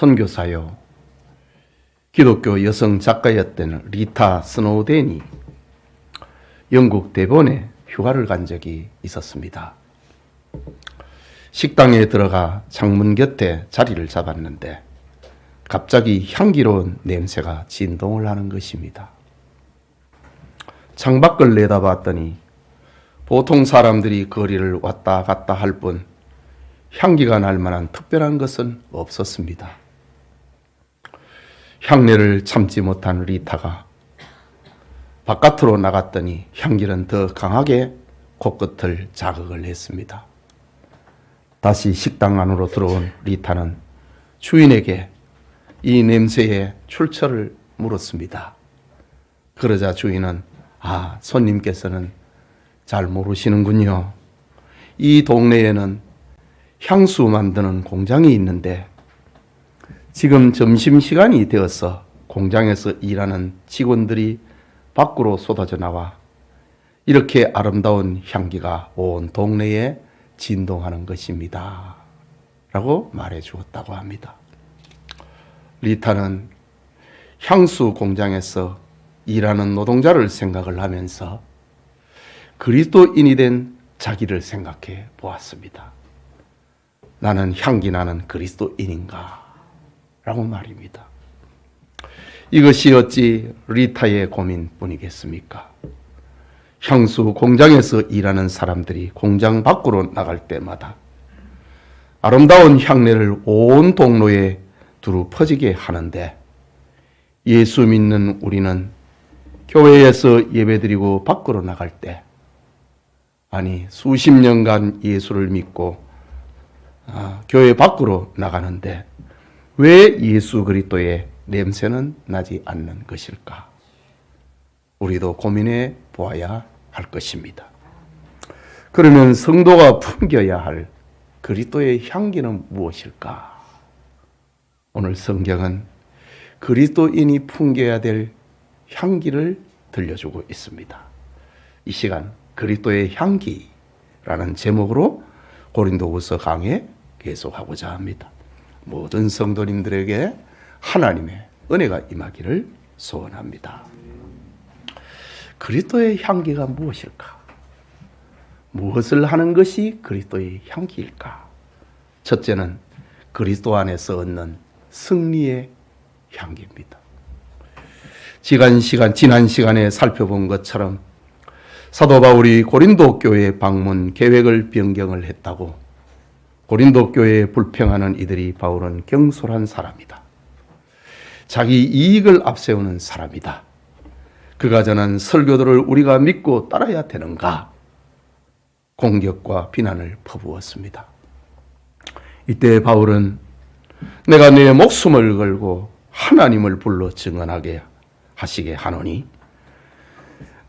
선교사요, 기독교 여성 작가였던 리타 스노우덴이 영국 대본에 휴가를 간 적이 있었습니다. 식당에 들어가 창문 곁에 자리를 잡았는데 갑자기 향기로운 냄새가 진동을 하는 것입니다. 창밖을 내다봤더니 보통 사람들이 거리를 왔다 갔다 할 뿐 향기가 날 만한 특별한 것은 없었습니다. 향내를 참지 못한 리타가 바깥으로 나갔더니 향기는 더 강하게 코끝을 자극을 했습니다. 다시 식당 안으로 들어온 리타는 주인에게 이 냄새의 출처를 물었습니다. 그러자 주인은 손님께서는 잘 모르시는군요. 이 동네에는 향수 만드는 공장이 있는데 지금 점심시간이 되어서 공장에서 일하는 직원들이 밖으로 쏟아져 나와 이렇게 아름다운 향기가 온 동네에 진동하는 것입니다. 라고 말해 주었다고 합니다. 리타는 향수 공장에서 일하는 노동자를 생각을 하면서 그리스도인이 된 자기를 생각해 보았습니다. 나는 향기 나는 그리스도인인가? 라고 말입니다. 이것이 어찌 리타의 고민뿐이겠습니까? 향수 공장에서 일하는 사람들이 공장 밖으로 나갈 때마다 아름다운 향내를 온 동로에 두루 퍼지게 하는데 예수 믿는 우리는 교회에서 예배드리고 밖으로 나갈 때 수십 년간 예수를 믿고 교회 밖으로 나가는데 왜 예수 그리스도의 냄새는 나지 않는 것일까? 우리도 고민해 보아야 할 것입니다. 그러면 성도가 풍겨야 할 그리스도의 향기는 무엇일까? 오늘 성경은 그리스도인이 풍겨야 될 향기를 들려주고 있습니다. 이 시간 그리스도의 향기라는 제목으로 고린도후서 강해 계속하고자 합니다. 모든 성도님들에게 하나님의 은혜가 임하기를 소원합니다. 그리스도의 향기가 무엇일까? 무엇을 하는 것이 그리스도의 향기일까? 첫째는 그리스도 안에서 얻는 승리의 향기입니다. 지난 시간에 살펴본 것처럼 사도 바울이 고린도 교회 방문 계획을 변경을 했다고 고린도 교회에 불평하는 이들이 바울은 경솔한 사람이다. 자기 이익을 앞세우는 사람이다. 그가 전한 설교들을 우리가 믿고 따라야 되는가? 공격과 비난을 퍼부었습니다. 이때 바울은 내가 내 목숨을 걸고 하나님을 불러 증언하게 하시게 하노니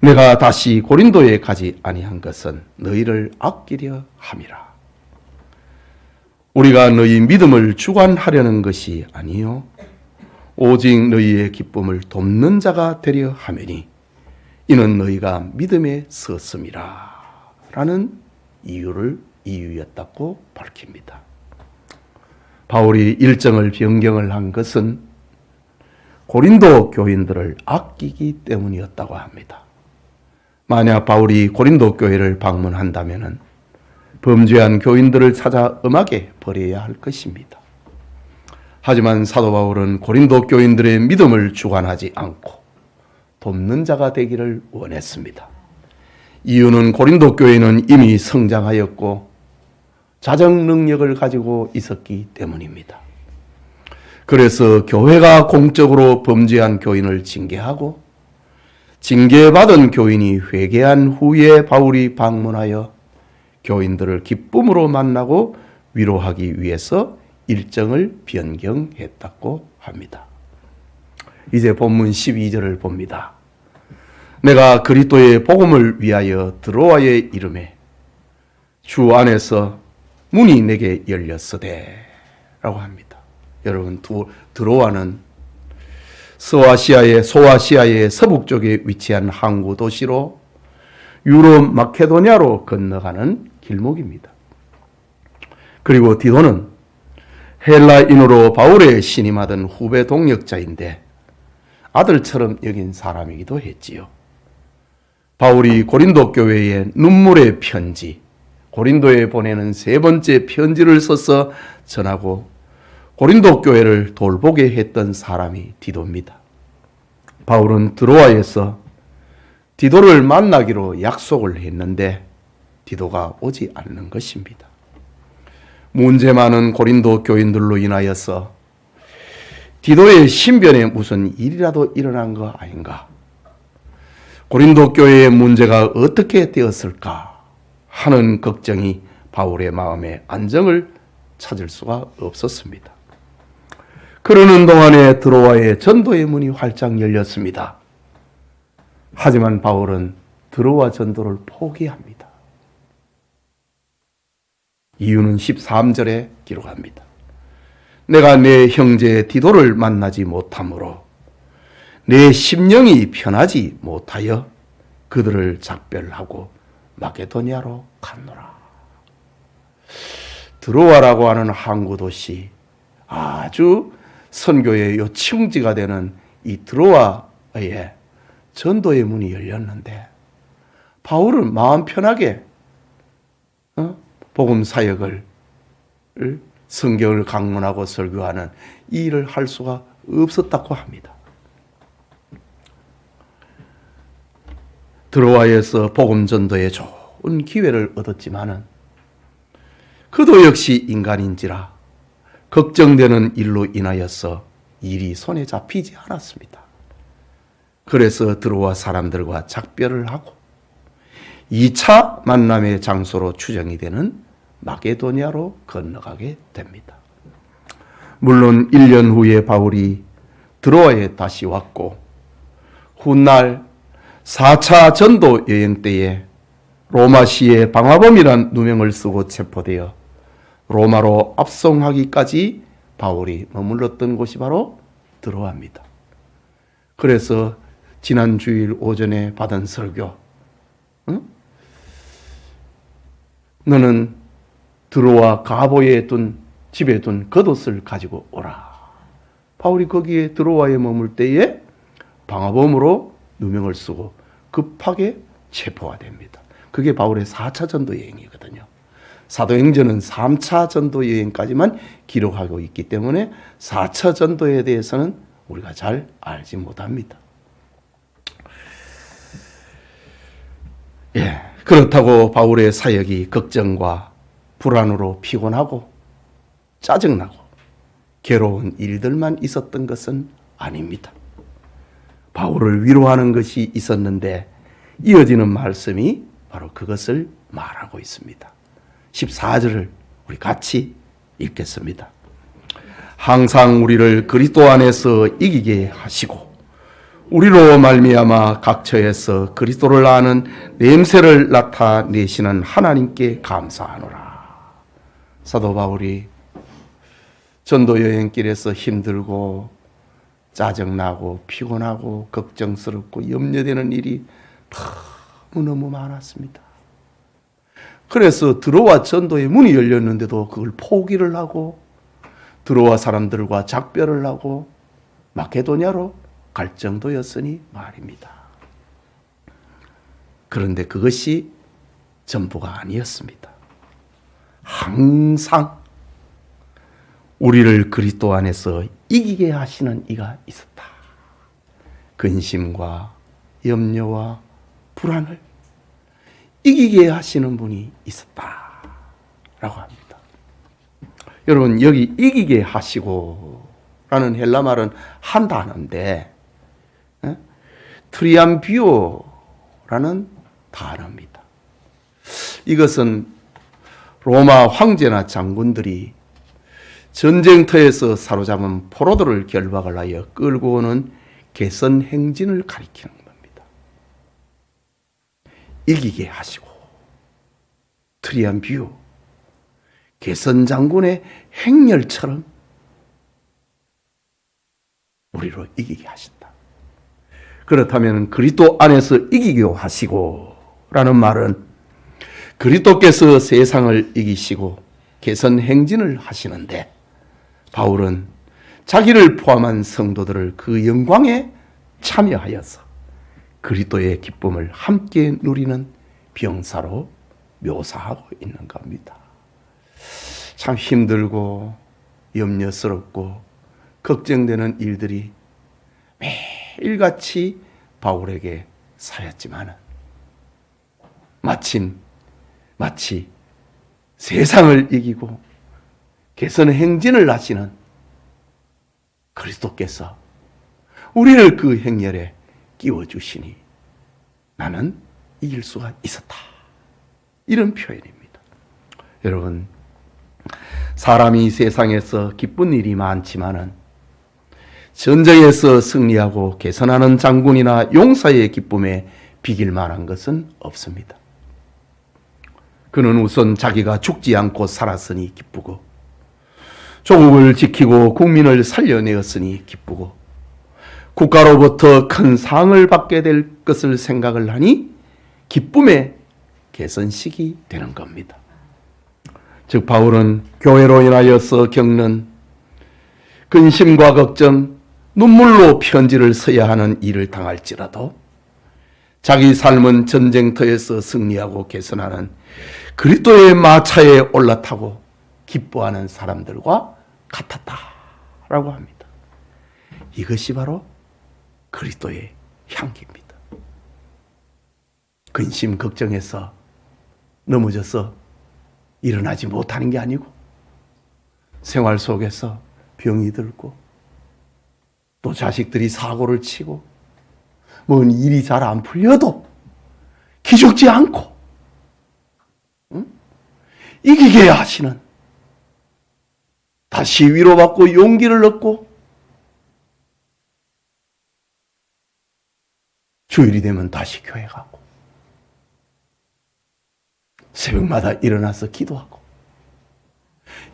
내가 다시 고린도에 가지 아니한 것은 너희를 아끼려 함이라. 우리가 너희 믿음을 주관하려는 것이 아니요 오직 너희의 기쁨을 돕는 자가 되려 하매니 이는 너희가 믿음에 섰음이라 라는 이유였다고 밝힙니다. 바울이 일정을 변경을 한 것은 고린도 교인들을 아끼기 때문이었다고 합니다. 만약 바울이 고린도 교회를 방문한다면 범죄한 교인들을 찾아 엄하게 벌여야 할 것입니다. 하지만 사도 바울은 고린도 교인들의 믿음을 주관하지 않고 돕는 자가 되기를 원했습니다. 이유는 고린도 교회는 이미 성장하였고 자정 능력을 가지고 있었기 때문입니다. 그래서 교회가 공적으로 범죄한 교인을 징계하고 징계받은 교인이 회개한 후에 바울이 방문하여 교인들을 기쁨으로 만나고 위로하기 위해서 일정을 변경했다고 합니다. 이제 본문 12절을 봅니다. 내가 그리스도의 복음을 위하여 드로아에 이르매 주 안에서 문이 내게 열렸으되 라고 합니다. 여러분, 드로아는 소아시아의 서북쪽에 위치한 항구 도시로 유럽 마케도냐로 건너가는 길목입니다. 그리고 디도는 헬라인으로 바울의 신임하던 후배 동역자인데 아들처럼 여긴 사람이기도 했지요. 바울이 고린도 교회에 눈물의 편지, 고린도에 보내는 세 번째 편지를 써서 전하고 고린도 교회를 돌보게 했던 사람이 디도입니다. 바울은 드로아에서 디도를 만나기로 약속을 했는데 디도가 오지 않는 것입니다. 문제 많은 고린도 교인들로 인하여서 디도의 신변에 무슨 일이라도 일어난 거 아닌가? 고린도 교회의 문제가 어떻게 되었을까 하는 걱정이 바울의 마음에 안정을 찾을 수가 없었습니다. 그러는 동안에 드로아의 전도의 문이 활짝 열렸습니다. 하지만 바울은 드로아 전도를 포기합니다. 이유는 13절에 기록합니다. 내가 내 형제 디도를 만나지 못하므로 내 심령이 편하지 못하여 그들을 작별하고 마게도니아로 갔노라. 드로아라고 하는 항구 도시, 아주 선교의 요충지가 되는 이 드로아의 전도의 문이 열렸는데 바울은 마음 편하게 복음 사역을 성경을 강론하고 설교하는 이 일을 할 수가 없었다고 합니다. 드로아에서 복음 전도에 좋은 기회를 얻었지만은 그도 역시 인간인지라 걱정되는 일로 인하여서 일이 손에 잡히지 않았습니다. 그래서 드로아 사람들과 작별을 하고 2차 만남의 장소로 추정이 되는 마게도니아로 건너가게 됩니다. 물론 1년 후에 바울이 드로아에 다시 왔고 훗날 4차 전도 여행 때에 로마시에 방화범이란 누명을 쓰고 체포되어 로마로 압송하기까지 바울이 머물렀던 곳이 바로 드로아입니다. 그래서 지난 주일 오전에 받은 설교, 너는 드로아 가보에 집에 둔 겉옷을 가지고 오라. 바울이 거기에 드로아에 머물 때에 방화범으로 누명을 쓰고 급하게 체포가 됩니다. 그게 바울의 4차 전도 여행이거든요. 사도행전은 3차 전도 여행까지만 기록하고 있기 때문에 4차 전도에 대해서는 우리가 잘 알지 못합니다. 그렇다고 바울의 사역이 걱정과 불안으로 피곤하고 짜증나고 괴로운 일들만 있었던 것은 아닙니다. 바울을 위로하는 것이 있었는데 이어지는 말씀이 바로 그것을 말하고 있습니다. 14절을 우리 같이 읽겠습니다. 항상 우리를 그리스도 안에서 이기게 하시고 우리로 말미암아 각처에서 그리스도를 아는 냄새를 나타내시는 하나님께 감사하노라. 사도 바울이 전도 여행길에서 힘들고 짜증나고 피곤하고 걱정스럽고 염려되는 일이 너무너무 많았습니다. 그래서 드로아 전도의 문이 열렸는데도 그걸 포기를 하고 드로아 사람들과 작별을 하고 마케도니아로 갈 정도였으니 말입니다. 그런데 그것이 전부가 아니었습니다. 항상 우리를 그리스도 안에서 이기게 하시는 이가 있었다. 근심과 염려와 불안을 이기게 하시는 분이 있었다 라고 합니다. 여러분, 여기 이기게 하시고 라는 헬라 말은 한 단어인데 트리암비오라는 단어입니다. 이것은 로마 황제나 장군들이 전쟁터에서 사로잡은 포로들을 결박을 하여 끌고 오는 개선 행진을 가리키는 겁니다. 이기게 하시고 트리암비오, 개선 장군의 행렬처럼 우리로 이기게 하신다. 그렇다면 그리스도 안에서 이기게 하시고 라는 말은 그리스도께서 세상을 이기시고 개선 행진을 하시는데 바울은 자기를 포함한 성도들을 그 영광에 참여하여서 그리스도의 기쁨을 함께 누리는 병사로 묘사하고 있는 겁니다. 참 힘들고 염려스럽고 걱정되는 일들이 매일같이 바울에게 쌓였지만 마치 세상을 이기고 개선 행진을 하시는 그리스도께서 우리를 그 행렬에 끼워주시니 나는 이길 수가 있었다. 이런 표현입니다. 여러분, 사람이 세상에서 기쁜 일이 많지만은 전쟁에서 승리하고 개선하는 장군이나 용사의 기쁨에 비길 만한 것은 없습니다. 그는 우선 자기가 죽지 않고 살았으니 기쁘고, 조국을 지키고 국민을 살려내었으니 기쁘고, 국가로부터 큰 상을 받게 될 것을 생각을 하니 기쁨의 개선식이 되는 겁니다. 즉 바울은 교회로 인하여서 겪는 근심과 걱정, 눈물로 편지를 써야 하는 일을 당할지라도 자기 삶은 전쟁터에서 승리하고 개선하는 그리스도의 마차에 올라타고 기뻐하는 사람들과 같았다라고 합니다. 이것이 바로 그리스도의 향기입니다. 근심 걱정해서 넘어져서 일어나지 못하는 게 아니고 생활 속에서 병이 들고 또 자식들이 사고를 치고 뭔 일이 잘 안 풀려도 기죽지 않고 이기게 하시는, 다시 위로받고 용기를 얻고 주일이 되면 다시 교회 가고 새벽마다 일어나서 기도하고,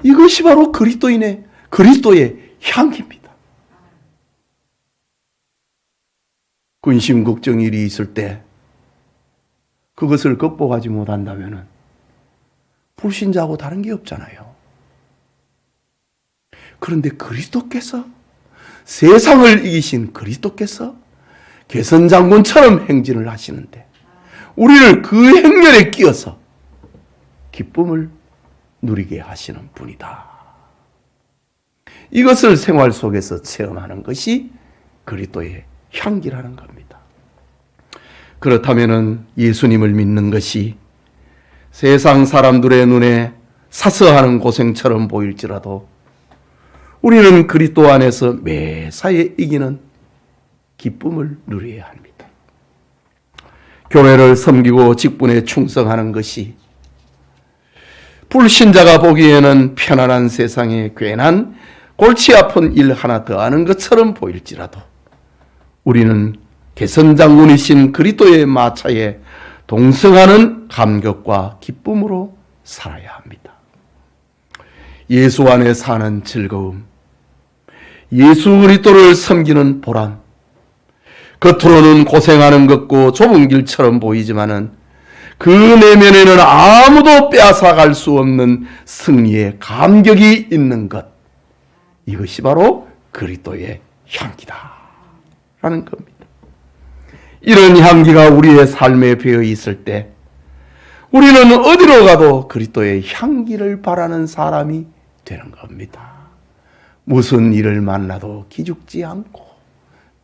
이것이 바로 그리스도의 향기입니다. 근심 걱정 일이 있을 때 그것을 극복하지 못한다면 불신자하고 다른 게 없잖아요. 그런데 그리스도께서, 세상을 이기신 그리스도께서 개선장군처럼 행진을 하시는데 우리를 그 행렬에 끼어서 기쁨을 누리게 하시는 분이다. 이것을 생활 속에서 체험하는 것이 그리스도의 향기라는 겁니다. 그렇다면 예수님을 믿는 것이 세상 사람들의 눈에 사서하는 고생처럼 보일지라도 우리는 그리스도 안에서 매사에 이기는 기쁨을 누려야 합니다. 교회를 섬기고 직분에 충성하는 것이 불신자가 보기에는 편안한 세상에 괜한 골치 아픈 일 하나 더 하는 것처럼 보일지라도 우리는 개선장군이신 그리스도의 마차에 동승하는 감격과 기쁨으로 살아야 합니다. 예수 안에 사는 즐거움, 예수 그리스도를 섬기는 보람, 겉으로는 고생하는 것고 좁은 길처럼 보이지만은 그 내면에는 아무도 빼앗아갈 수 없는 승리의 감격이 있는 것, 이것이 바로 그리스도의 향기다라는 겁니다. 이런 향기가 우리의 삶에 배어 있을 때 우리는 어디로 가도 그리스도의 향기를 바라는 사람이 되는 겁니다. 무슨 일을 만나도 기죽지 않고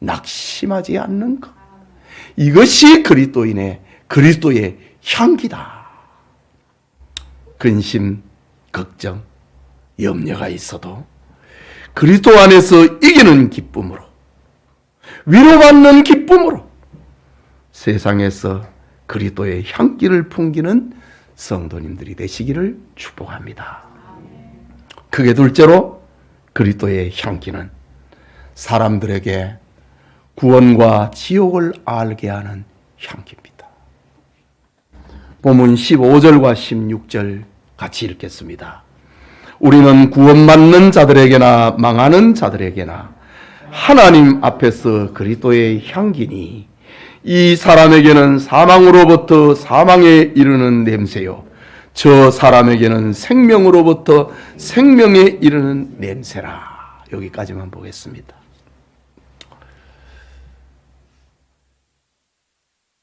낙심하지 않는 것, 이것이 그리스도의 향기다. 근심, 걱정, 염려가 있어도 그리스도 안에서 이기는 기쁨으로, 위로받는 기쁨으로 세상에서 그리스도의 향기를 풍기는 성도님들이 되시기를 축복합니다. 크게 둘째로 그리스도의 향기는 사람들에게 구원과 지옥을 알게 하는 향기입니다. 본문 15절과 16절 같이 읽겠습니다. 우리는 구원받는 자들에게나 망하는 자들에게나 하나님 앞에서 그리스도의 향기니 이 사람에게는 사망으로부터 사망에 이르는 냄새요 저 사람에게는 생명으로부터 생명에 이르는 냄새라. 여기까지만 보겠습니다.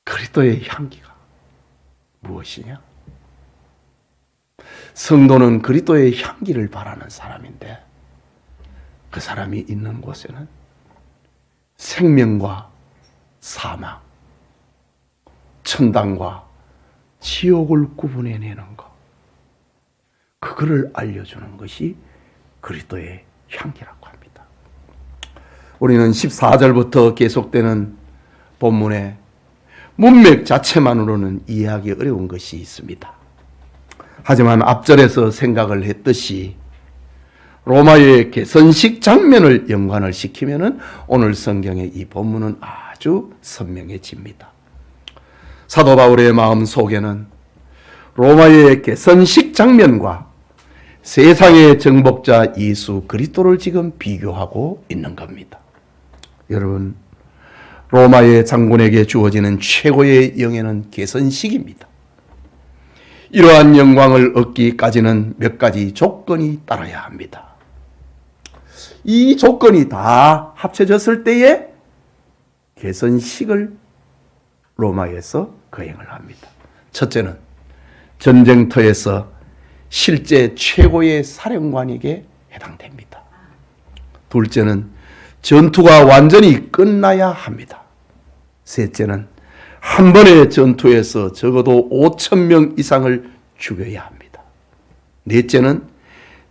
그리스도의 향기가 무엇이냐? 성도는 그리스도의 향기를 바라는 사람인데 그 사람이 있는 곳에는 생명과 사망, 천당과 지옥을 구분해내는 것, 그거를 알려주는 것이 그리스도의 향기라고 합니다. 우리는 14절부터 계속되는 본문에 문맥 자체만으로는 이해하기 어려운 것이 있습니다. 하지만 앞절에서 생각을 했듯이 로마의 개선식 장면을 연관을 시키면 오늘 성경의 이 본문은 아주 선명해집니다. 사도 바울의 마음 속에는 로마의 개선식 장면과 세상의 정복자 예수 그리스도를 지금 비교하고 있는 겁니다. 여러분, 로마의 장군에게 주어지는 최고의 영예는 개선식입니다. 이러한 영광을 얻기까지는 몇 가지 조건이 따라야 합니다. 이 조건이 다 합쳐졌을 때에 개선식을 로마에서 거행을 합니다. 첫째는 전쟁터에서 실제 최고의 사령관에게 해당됩니다. 둘째는 전투가 완전히 끝나야 합니다. 셋째는 한 번의 전투에서 적어도 5,000명 이상을 죽여야 합니다. 넷째는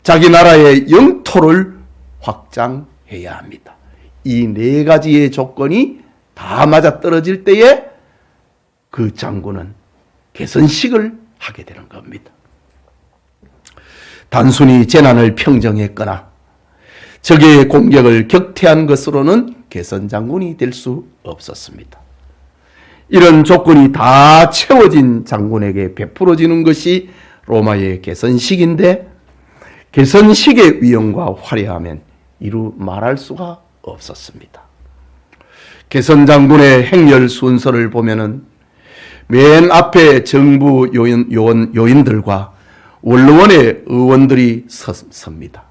자기 나라의 영토를 확장해야 합니다. 이 네 가지의 조건이 다 맞아떨어질 때에 그 장군은 개선식을 하게 되는 겁니다. 단순히 재난을 평정했거나 적의 공격을 격퇴한 것으로는 개선 장군이 될 수 없었습니다. 이런 조건이 다 채워진 장군에게 베풀어지는 것이 로마의 개선식인데 개선식의 위엄과 화려함은 이루 말할 수가 없었습니다. 개선 장군의 행렬 순서를 보면은 맨 앞에 정부 요인들과 원로원의 의원들이 섭니다.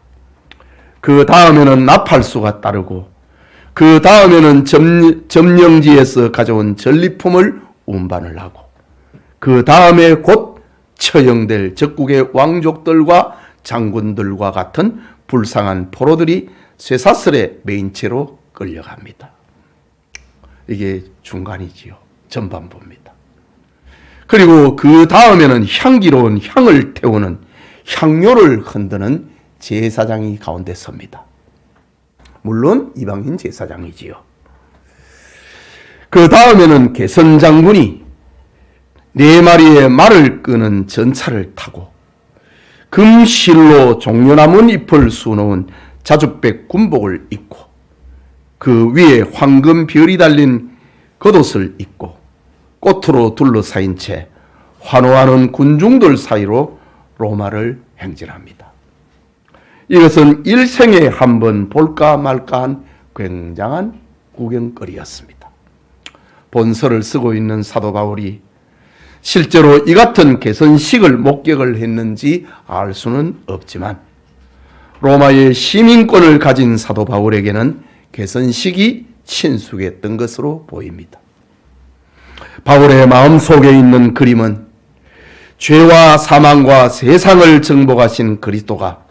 그 다음에는 나팔수가 따르고 그 다음에는 점령지에서 가져온 전리품을 운반을 하고 그 다음에 곧 처형될 적국의 왕족들과 장군들과 같은 불쌍한 포로들이 쇠사슬의 메인체로 끌려갑니다. 이게 중간이지요. 전반부입니다. 그리고 그 다음에는 향기로운 향을 태우는 향료를 흔드는 제사장이 가운데 섭니다. 물론 이방인 제사장이지요. 그 다음에는 개선장군이 4마리의 말을 끄는 전차를 타고 금실로 종려나무 잎을 수놓은 자주백 군복을 입고 그 위에 황금 별이 달린 겉옷을 입고 꽃으로 둘러싸인 채 환호하는 군중들 사이로 로마를 행진합니다. 이것은 일생에 한 번 볼까 말까한 굉장한 구경거리였습니다. 본서를 쓰고 있는 사도 바울이 실제로 이 같은 개선식을 목격을 했는지 알 수는 없지만 로마의 시민권을 가진 사도 바울에게는 개선식이 친숙했던 것으로 보입니다. 바울의 마음속에 있는 그림은 죄와 사망과 세상을 정복하신 그리스도가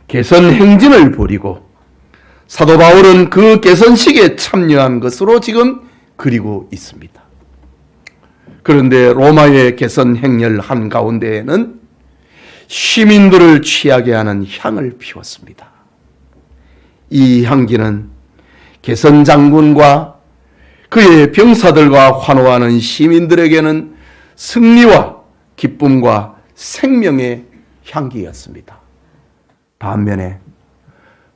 개선 행진을 벌이고 사도 바울은 그 개선식에 참여한 것으로 지금 그리고 있습니다. 그런데 로마의 개선 행렬 한가운데에는 시민들을 취하게 하는 향을 피웠습니다. 이 향기는 개선 장군과 그의 병사들과 환호하는 시민들에게는 승리와 기쁨과 생명의 향기였습니다. 반면에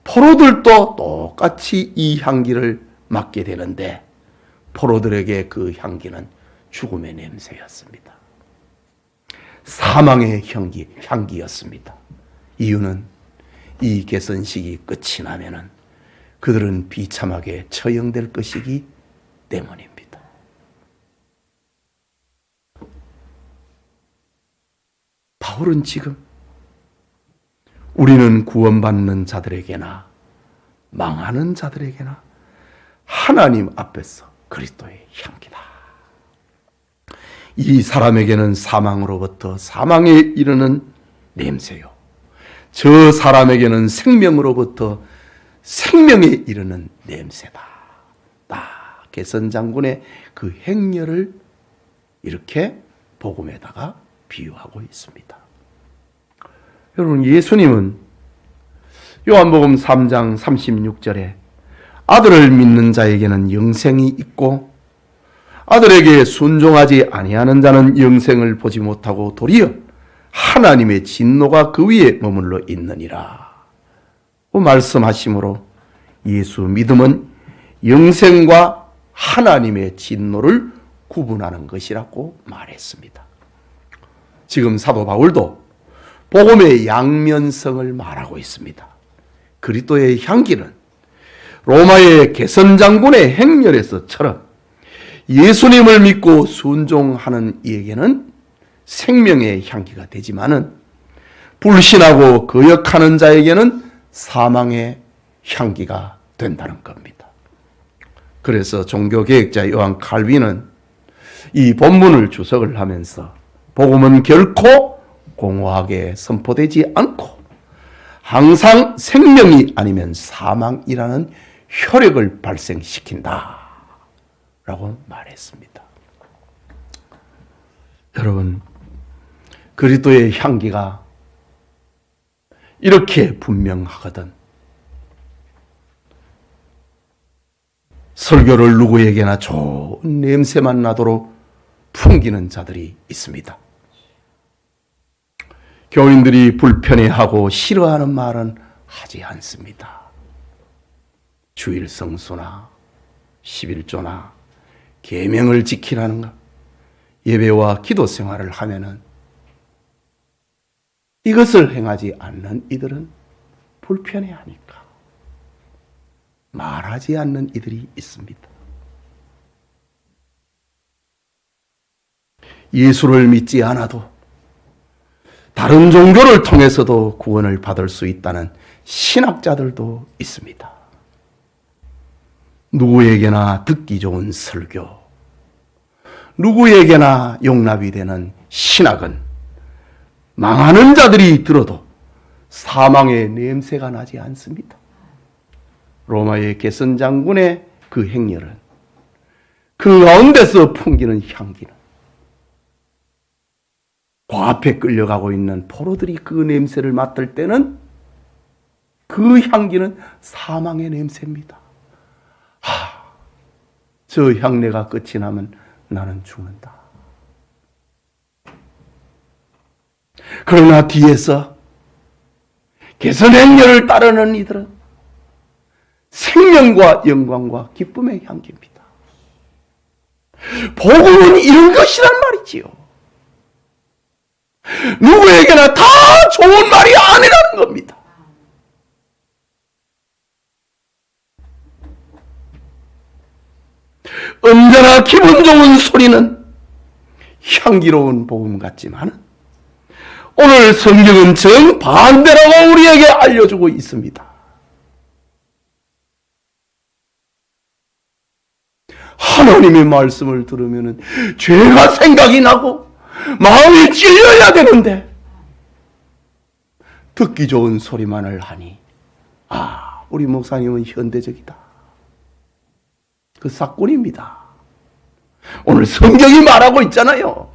포로들도 똑같이 이 향기를 맡게 되는데 포로들에게 그 향기는 죽음의 냄새였습니다. 사망의 향기였습니다. 이유는 이 개선식이 끝이 나면은 그들은 비참하게 처형될 것이기 때문입니다. 바울은 지금 우리는 구원받는 자들에게나 망하는 자들에게나 하나님 앞에서 그리스도의 향기다. 이 사람에게는 사망으로부터 사망에 이르는 냄새요, 저 사람에게는 생명으로부터 생명에 이르는 냄새다. 개선 장군의 그 행렬을 이렇게 복음에다가 비유하고 있습니다. 여러분, 예수님은 요한복음 3장 36절에 아들을 믿는 자에게는 영생이 있고 아들에게 순종하지 아니하는 자는 영생을 보지 못하고 도리어 하나님의 진노가 그 위에 머물러 있느니라 말씀하심으로 예수 믿음은 영생과 하나님의 진노를 구분하는 것이라고 말했습니다. 지금 사도 바울도 복음의 양면성을 말하고 있습니다. 그리스도의 향기는 로마의 개선 장군의 행렬에서처럼 예수님을 믿고 순종하는 이에게는 생명의 향기가 되지만은 불신하고 거역하는 자에게는 사망의 향기가 된다는 겁니다. 그래서 종교개혁자 요한 칼빈은 이 본문을 주석을 하면서 복음은 결코 공허하게 선포되지 않고 항상 생명이 아니면 사망이라는 효력을 발생시킨다 라고 말했습니다. 여러분, 그리스도의 향기가 이렇게 분명하거든 설교를 누구에게나 좋은 냄새만 나도록 풍기는 자들이 있습니다. 교인들이 불편해하고 싫어하는 말은 하지 않습니다. 주일 성수나 11조나 계명을 지키라는 것, 예배와 기도 생활을 하면은 이것을 행하지 않는 이들은 불편해하니까 말하지 않는 이들이 있습니다. 예수를 믿지 않아도 다른 종교를 통해서도 구원을 받을 수 있다는 신학자들도 있습니다. 누구에게나 듣기 좋은 설교, 누구에게나 용납이 되는 신학은 망하는 자들이 들어도 사망의 냄새가 나지 않습니다. 로마의 개선 장군의 그 행렬은, 그 가운데서 풍기는 향기는 과ap에 끌려가고 있는 포로들이 그 냄새를 맡을 때는 그 향기는 사망의 냄새입니다. 저 향내가 끝이 나면 나는 죽는다. 그러나 뒤에서 개선 행렬을 따르는 이들은 생명과 영광과 기쁨의 향기입니다. 복음은 이런 것이란 말이지요. 누구에게나 다 좋은 말이 아니라는 겁니다. 언제나 기분 좋은 소리는 향기로운 복음 같지만 오늘 성경은 정반대라고 우리에게 알려주고 있습니다. 하나님의 말씀을 들으면 죄가 생각이 나고 마음이 찔려야 되는데 듣기 좋은 소리만을 하니 우리 목사님은 현대적이다. 그 사건입니다. 오늘 성경이 말하고 있잖아요.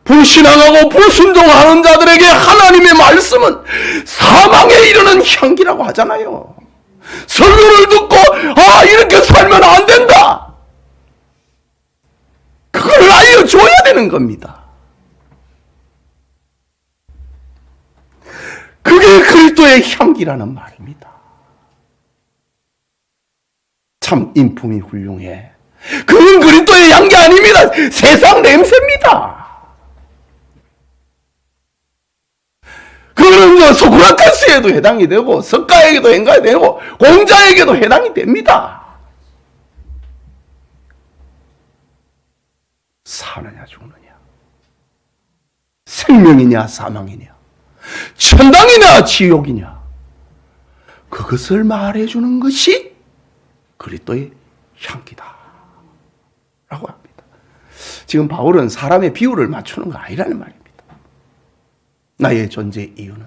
불신앙하고 불순종하는 자들에게 하나님의 말씀은 사망에 이르는 향기라고 하잖아요. 설교를 듣고 이렇게 살면 안 된다, 그걸 알려줘야 되는 겁니다. 그게 그리스도의 향기라는 말입니다. 참 인품이 훌륭해. 그건 그리스도의 향기 아닙니다. 세상 냄새입니다. 그거는 소크라테스에도 해당이 되고 석가에게도 해당이 되고 공자에게도 해당이 됩니다. 사느냐 죽느냐. 생명이냐 사망이냐, 천당이냐 지옥이냐, 그것을 말해주는 것이 그리스도의 향기다 라고 합니다. 지금 바울은 사람의 비율을 맞추는 거 아니라는 말입니다. 나의 존재 이유는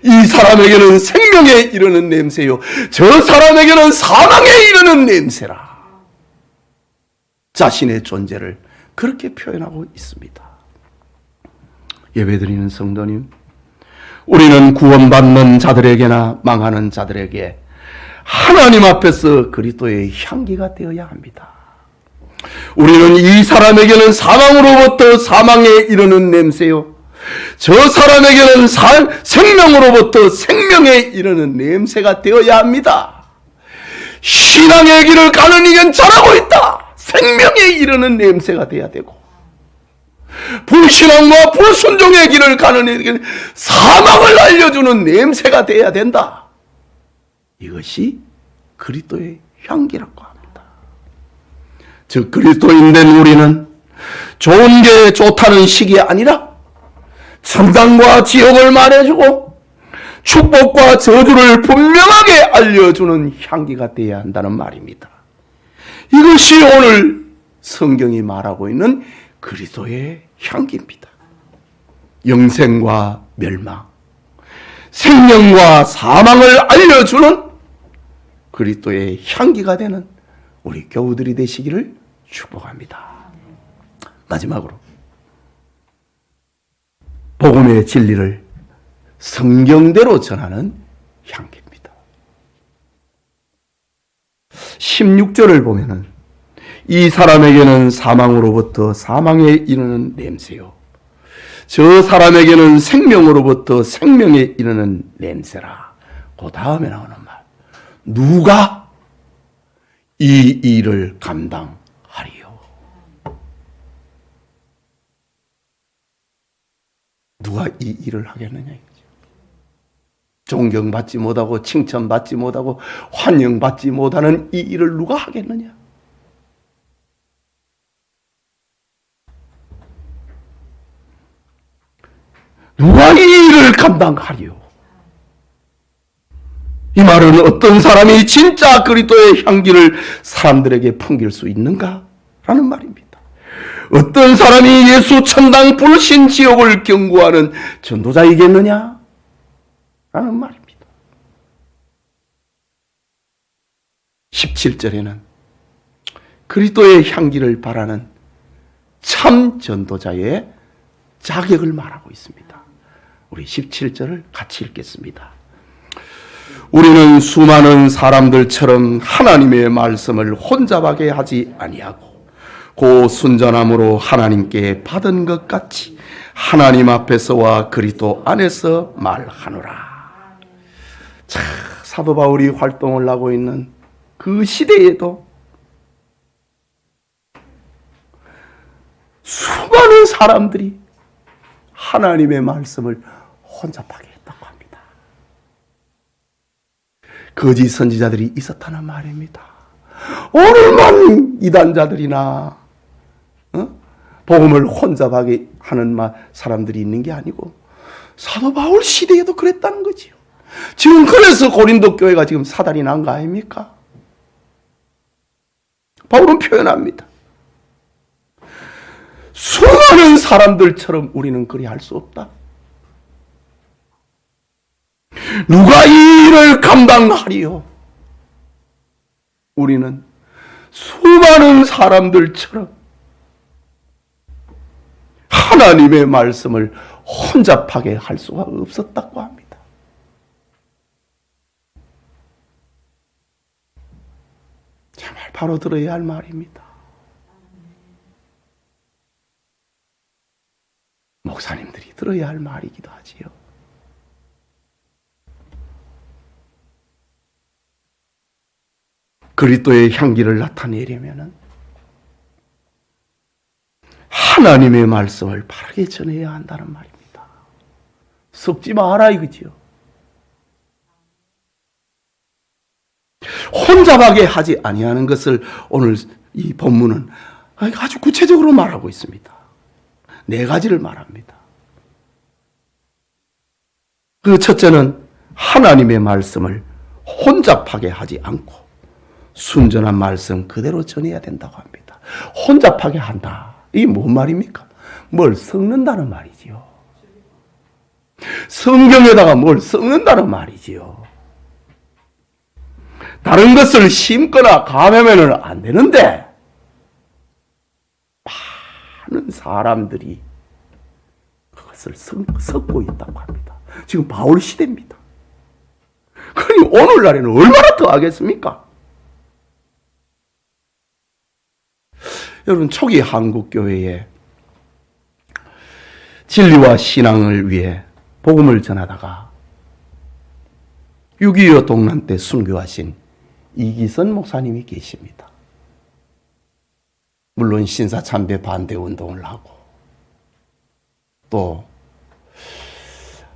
이 사람에게는 생명에 이르는 냄새요, 저 사람에게는 사망에 이르는 냄새라. 자신의 존재를 그렇게 표현하고 있습니다. 예배드리는 성도님, 우리는 구원받는 자들에게나 망하는 자들에게 하나님 앞에서 그리스도의 향기가 되어야 합니다. 우리는 이 사람에게는 사망으로부터 사망에 이르는 냄새요, 저 사람에게는 생명으로부터 생명에 이르는 냄새가 되어야 합니다. 신앙의 길을 가는 이겐 잘하고 있다, 생명에 이르는 냄새가 돼야 되고, 불신앙과 불순종의 길을 가는 이에게 사망을 알려주는 냄새가 돼야 된다. 이것이 그리스도의 향기라고 합니다. 즉 그리스도인 된 우리는 좋은 게 좋다는 식이 아니라 천당과 지옥을 말해주고 축복과 저주를 분명하게 알려주는 향기가 되어야 한다는 말입니다. 이것이 오늘 성경이 말하고 있는 그리스도의 향기입니다. 영생과 멸망, 생명과 사망을 알려주는 그리스도의 향기가 되는 우리 교우들이 되시기를 축복합니다. 마지막으로 복음의 진리를 성경대로 전하는 향기입니다. 16절을 보면은 이 사람에게는 사망으로부터 사망에 이르는 냄새요, 저 사람에게는 생명으로부터 생명에 이르는 냄새라. 그 다음에 나오는 말, 누가 이 일을 감당하리요? 누가 이 일을 하겠느냐 이거죠. 존경받지 못하고 칭찬받지 못하고 환영받지 못하는 이 일을 누가 하겠느냐? 누가 이 일을 감당하리요? 이 말은 어떤 사람이 진짜 그리스도의 향기를 사람들에게 풍길 수 있는가? 라는 말입니다. 어떤 사람이 예수 천당 불신 지옥을 경고하는 전도자이겠느냐? 라는 말입니다. 17절에는 그리스도의 향기를 바라는 참 전도자의 자격을 말하고 있습니다. 우리 17절을 같이 읽겠습니다. 우리는 수많은 사람들처럼 하나님의 말씀을 혼잡하게 하지 아니하고 고 순전함으로 하나님께 받은 것 같이 하나님 앞에서와 그리스도 안에서 말하노라. 자, 사도 바울이 활동을 하고 있는 그 시대에도 수많은 사람들이 하나님의 말씀을 혼잡하게 했다고 합니다. 거짓 선지자들이 있었다는 말입니다. 오늘만 이단자들이나 복음을 혼잡하게 하는 사람들이 있는 게 아니고 사도 바울 시대에도 그랬다는 거지요. 지금 그래서 고린도 교회가 지금 사달이 난 거 아닙니까? 바울은 표현합니다. 수많은 사람들처럼 우리는 그리 할 수 없다. 누가 이 일을 감당하리요? 우리는 수많은 사람들처럼 하나님의 말씀을 혼잡하게 할 수가 없었다고 합니다. 정말 바로 들어야 할 말입니다. 목사님들이 들어야 할 말이기도 하지요. 그리스도의 향기를 나타내려면 하나님의 말씀을 바르게 전해야 한다는 말입니다. 섞지 마라 이거지요. 혼잡하게 하지 아니하는 것을 오늘 이 본문은 아주 구체적으로 말하고 있습니다. 4가지를 말합니다. 그 첫째는 하나님의 말씀을 혼잡하게 하지 않고 순전한 말씀 그대로 전해야 된다고 합니다. 혼잡하게 한다. 이게 뭔 말입니까? 뭘 섞는다는 말이지요. 성경에다가 뭘 섞는다는 말이지요. 다른 것을 심거나 감하면 안 되는데 많은 사람들이 그것을 섞고 있다고 합니다. 지금 바울 시대입니다. 그러니 오늘날에는 얼마나 더 하겠습니까? 여러분, 초기 한국교회에 진리와 신앙을 위해 복음을 전하다가 6.25 동란 때 순교하신 이기선 목사님이 계십니다. 물론 신사참배 반대 운동을 하고 또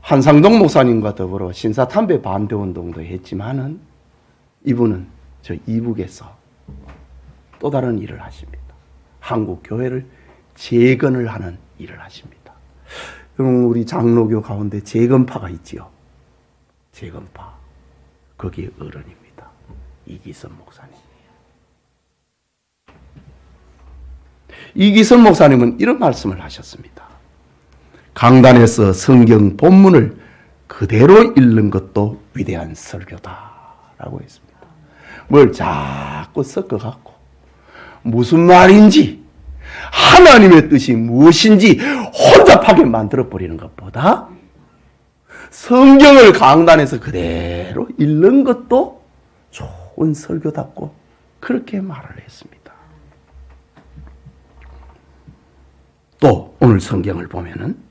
한상동 목사님과 더불어 신사참배 반대 운동도 했지만은 이분은 저 이북에서 또 다른 일을 하십니다. 한국 교회를 재건을 하는 일을 하십니다. 여러분, 우리 장로교 가운데 재건파가 있지요. 재건파. 거기에 어른입니다. 이기선 목사님. 이기선 목사님은 이런 말씀을 하셨습니다. 강단에서 성경 본문을 그대로 읽는 것도 위대한 설교다라고 했습니다. 뭘 자꾸 섞어갖고 무슨 말인지 하나님의 뜻이 무엇인지 혼잡하게 만들어버리는 것보다 성경을 강단에서 그대로 읽는 것도 좋은 설교답고 그렇게 말을 했습니다. 또 오늘 성경을 보면은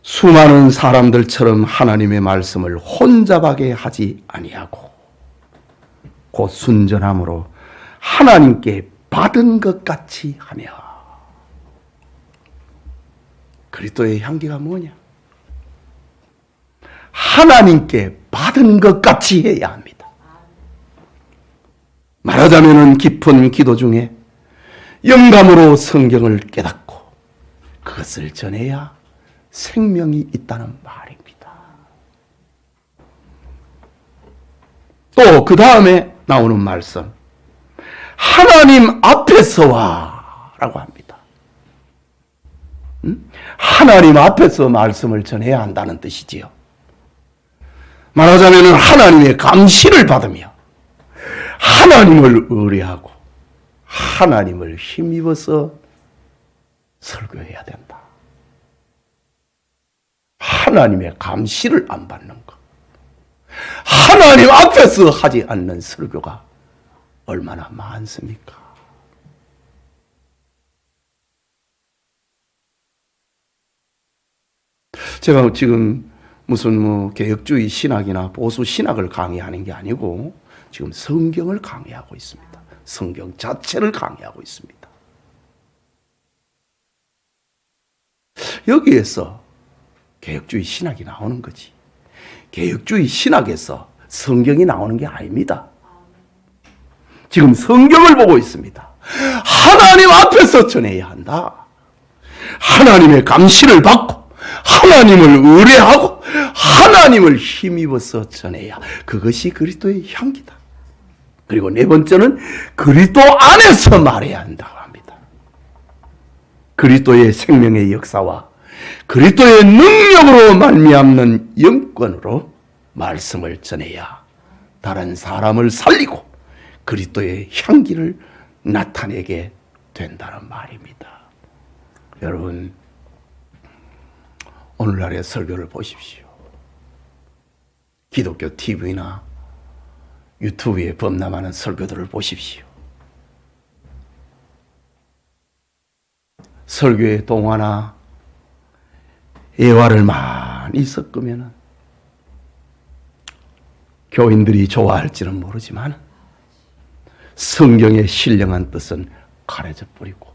수많은 사람들처럼 하나님의 말씀을 혼잡하게 하지 아니하고 곧 순전함으로 하나님께 받은 것 같이 하며. 그리스도의 향기가 뭐냐? 하나님께 받은 것 같이 해야 합니다. 말하자면 깊은 기도 중에 영감으로 성경을 깨닫고 그것을 전해야 생명이 있다는 말입니다. 또 그 다음에 나오는 말씀, 하나님 앞에서와 라고 합니다. 하나님 앞에서 말씀을 전해야 한다는 뜻이지요. 말하자면 하나님의 감시를 받으며 하나님을 의뢰하고 하나님을 힘입어서 설교해야 된다. 하나님의 감시를 안 받는 것. 하나님 앞에서 하지 않는 설교가 얼마나 많습니까? 제가 지금 무슨 개혁주의 신학이나 보수 신학을 강의하는 게 아니고 지금 성경을 강의하고 있습니다. 성경 자체를 강의하고 있습니다. 여기에서 개혁주의 신학이 나오는 거지. 개혁주의 신학에서 성경이 나오는 게 아닙니다. 지금 성경을 보고 있습니다. 하나님 앞에서 전해야 한다. 하나님의 감시를 받고 하나님을 의뢰하고 하나님을 힘입어서 전해야 그것이 그리스도의 향기다. 그리고 네 번째는 그리스도 안에서 말해야 한다고 합니다. 그리스도의 생명의 역사와 그리스도의 능력으로 말미암는 영권으로 말씀을 전해야 다른 사람을 살리고 그리스도의 향기를 나타내게 된다는 말입니다. 여러분, 오늘날의 설교를 보십시오. 기독교 TV나 유튜브에 범람하는 설교들을 보십시오. 설교의 동화나 예화를 많이 섞으면 교인들이 좋아할지는 모르지만 성경의 신령한 뜻은 가려져 버리고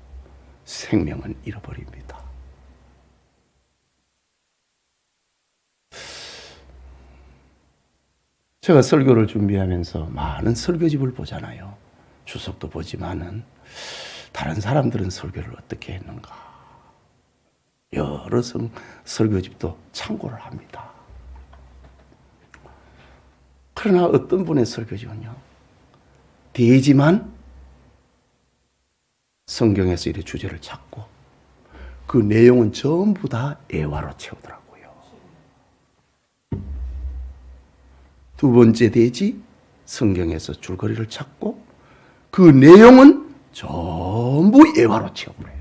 생명은 잃어버립니다. 제가 설교를 준비하면서 많은 설교집을 보잖아요. 주석도 보지만은 다른 사람들은 설교를 어떻게 했는가. 여러 설교집도 참고를 합니다. 그러나 어떤 분의 설교집은요, 되지만 성경에서 이렇게 주제를 찾고 그 내용은 전부 다 애화로 채우더라고요. 두 번째 되지, 성경에서 줄거리를 찾고 그 내용은 전부 애화로 채워버려요.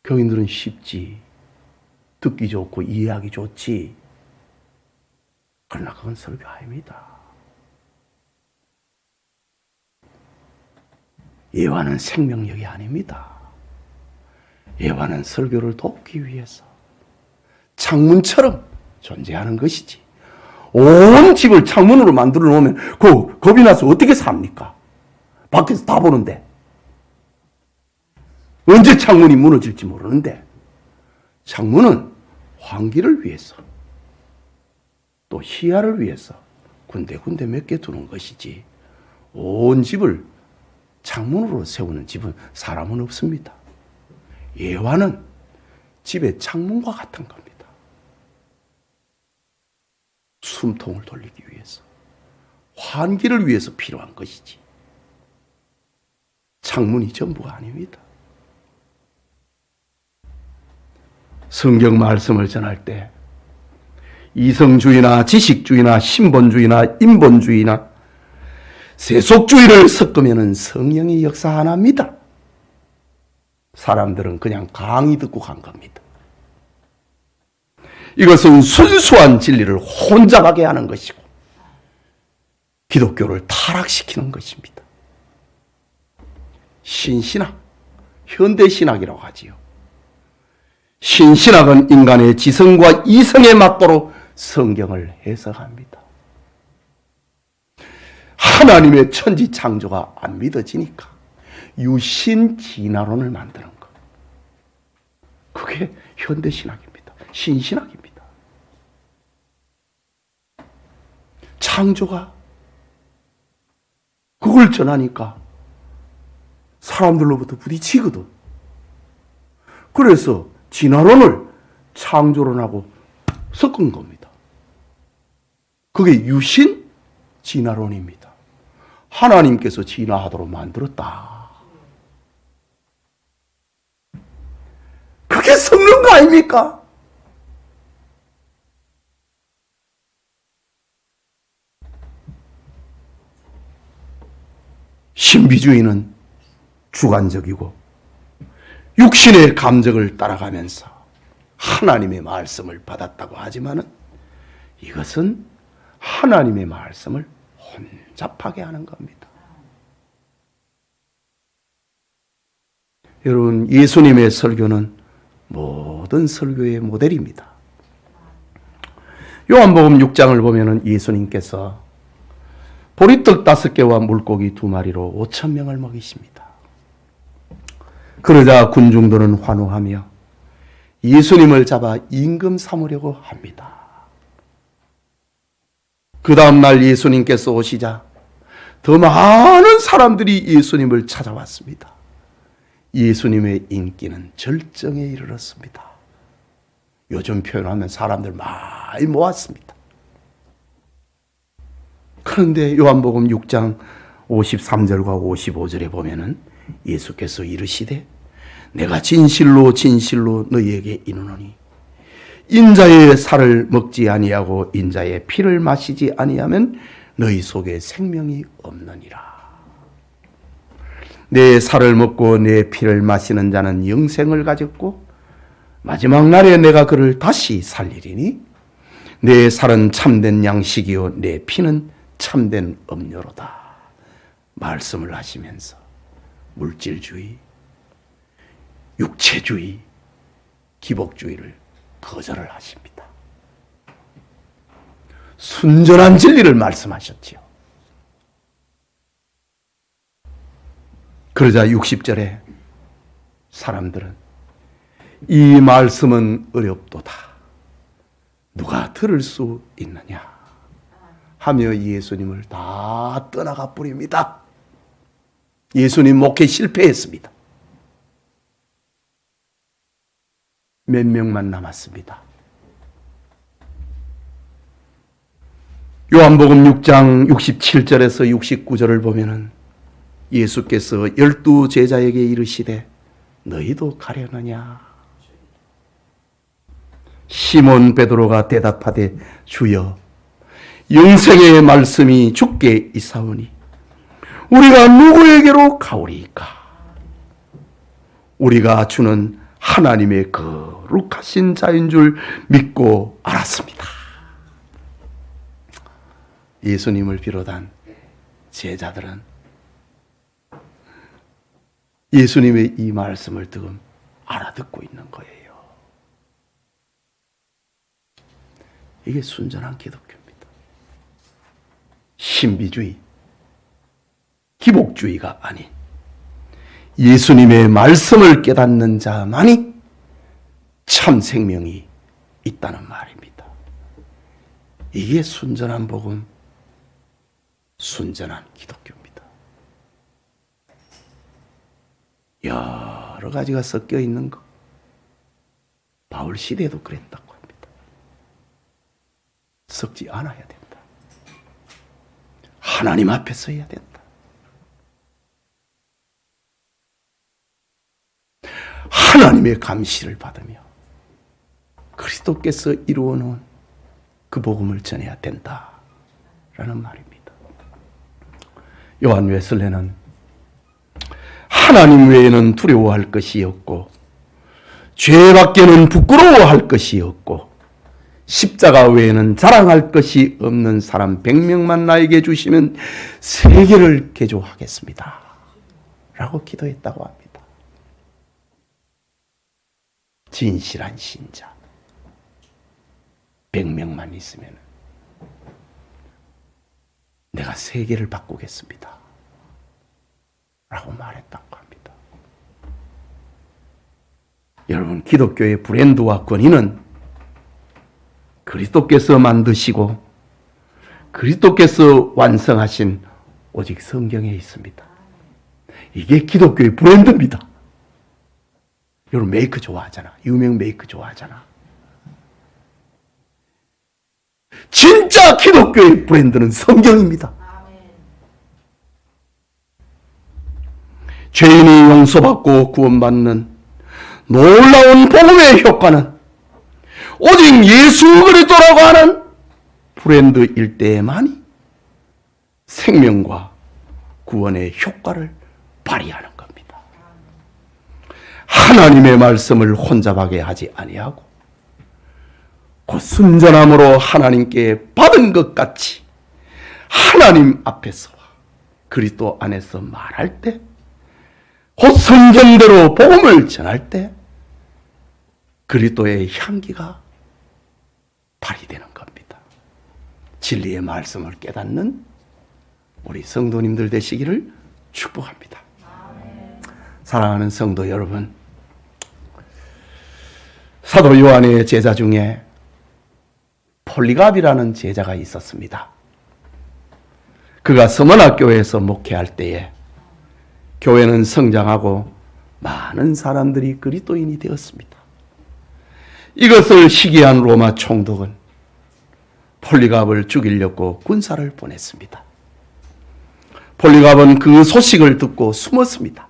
교인들은 쉽지, 듣기 좋고 이해하기 좋지. 그러나 그건 설교 아닙니다. 예화는 생명력이 아닙니다. 예화는 설교를 돕기 위해서 창문처럼 존재하는 것이지. 온 집을 창문으로 만들어 놓으면 그 겁이 나서 어떻게 삽니까? 밖에서 다 보는데. 언제 창문이 무너질지 모르는데. 창문은 환기를 위해서, 또 시야를 위해서 군데군데 몇 개 두는 것이지, 온 집을 창문으로 세우는 집은 사람은 없습니다. 예화는 집의 창문과 같은 겁니다. 숨통을 돌리기 위해서, 환기를 위해서 필요한 것이지, 창문이 전부가 아닙니다. 성경 말씀을 전할 때 이성주의나 지식주의나 신본주의나 인본주의나 세속주의를 섞으면 성령이 역사 안 합니다. 사람들은 그냥 강의 듣고 간 겁니다. 이것은 순수한 진리를 혼잡하게 하는 것이고 기독교를 타락시키는 것입니다. 신신학, 현대신학이라고 하지요. 신신학은 인간의 지성과 이성에 맞도록 성경을 해석합니다. 하나님의 천지 창조가 안 믿어지니까 유신진화론을 만드는 것. 그게 현대신학입니다. 신신학입니다. 창조가 그걸 전하니까 사람들로부터 부딪히거든. 그래서 진화론을 창조론하고 섞은 겁니다. 그게 유신 진화론입니다. 하나님께서 진화하도록 만들었다. 그게 섞는 거 아닙니까? 신비주의는 주관적이고 육신의 감정을 따라가면서 하나님의 말씀을 받았다고 하지만은 이것은 하나님의 말씀을 혼잡하게 하는 겁니다. 여러분, 예수님의 설교는 모든 설교의 모델입니다. 요한복음 6장을 보면은 예수님께서 보리떡 5개와 물고기 2마리로 5,000명을 먹이십니다. 그러자 군중들은 환호하며 예수님을 잡아 임금 삼으려고 합니다. 그 다음날 예수님께서 오시자 더 많은 사람들이 예수님을 찾아왔습니다. 예수님의 인기는 절정에 이르렀습니다. 요즘 표현하면 사람들 많이 모았습니다. 그런데 요한복음 6장 53절과 55절에 보면은 예수께서 이르시되 내가 진실로 진실로 너희에게 이르노니 인자의 살을 먹지 아니하고 인자의 피를 마시지 아니하면 너희 속에 생명이 없느니라. 내 살을 먹고 내 피를 마시는 자는 영생을 가졌고 마지막 날에 내가 그를 다시 살리리니 내 살은 참된 양식이요 내 피는 참된 음료로다. 말씀을 하시면서 물질주의, 육체주의, 기복주의를 거절을 하십니다. 순전한 진리를 말씀하셨지요. 그러자 60절에 사람들은 이 말씀은 어렵도다. 누가 들을 수 있느냐 하며 예수님을 다 떠나가 버립니다. 예수님 목회 실패했습니다. 몇 명만 남았습니다. 요한복음 6장 67절에서 69절을 보면은 예수께서 12 제자에게 이르시되 너희도 가려느냐? 시몬 베드로가 대답하되 주여 영생의 말씀이 주께 있사오니 우리가 누구에게로 가오리이까? 우리가 주는 하나님의 거룩하신 자인 줄 믿고 알았습니다. 예수님을 비롯한 제자들은 예수님의 이 말씀을 지금 알아듣고 있는 거예요. 이게 순전한 기독교입니다. 신비주의, 기복주의가 아닌 예수님의 말씀을 깨닫는 자만이 참 생명이 있다는 말입니다. 이게 순전한 복음, 순전한 기독교입니다. 여러 가지가 섞여 있는 것. 바울 시대도 그랬다고 합니다. 섞지 않아야 된다. 하나님 앞에 서야 된다. 하나님의 감시를 받으며 그리스도께서 이루어놓은 그 복음을 전해야 된다라는 말입니다. 요한 웨슬레는 하나님 외에는 두려워할 것이 없고 죄밖에는 부끄러워할 것이 없고 십자가 외에는 자랑할 것이 없는 사람 100명만 나에게 주시면 세계를 개조하겠습니다 라고 기도했다고 합니다. 진실한 신자 100명만 있으면 내가 세계를 바꾸겠습니다 라고 말했다고 합니다. 여러분, 기독교의 브랜드와 권위는 그리스도께서 만드시고 그리스도께서 완성하신 오직 성경에 있습니다. 이게 기독교의 브랜드입니다. 여러분 메이크 좋아하잖아. 유명 메이크 좋아하잖아. 진짜 기독교의 브랜드는 성경입니다. 죄인이 용서받고 구원받는 놀라운 복음의 효과는 오직 예수 그리스도라고 하는 브랜드일 때만이 생명과 구원의 효과를 발휘하는 겁니다. 하나님의 말씀을 혼잡하게 하지 아니하고 곧 순전함으로 하나님께 받은 것 같이 하나님 앞에서 그리스도 안에서 말할 때 곧 성경대로 복음을 전할 때 그리스도의 향기가 발휘되는 겁니다. 진리의 말씀을 깨닫는 우리 성도님들 되시기를 축복합니다. 사랑하는 성도 여러분, 사도 요한의 제자 중에 폴리갑이라는 제자가 있었습니다. 그가 서머나 교회에서 목회할 때에 교회는 성장하고 많은 사람들이 그리스도인이 되었습니다. 이것을 시기한 로마 총독은 폴리갑을 죽이려고 군사를 보냈습니다. 폴리갑은 그 소식을 듣고 숨었습니다.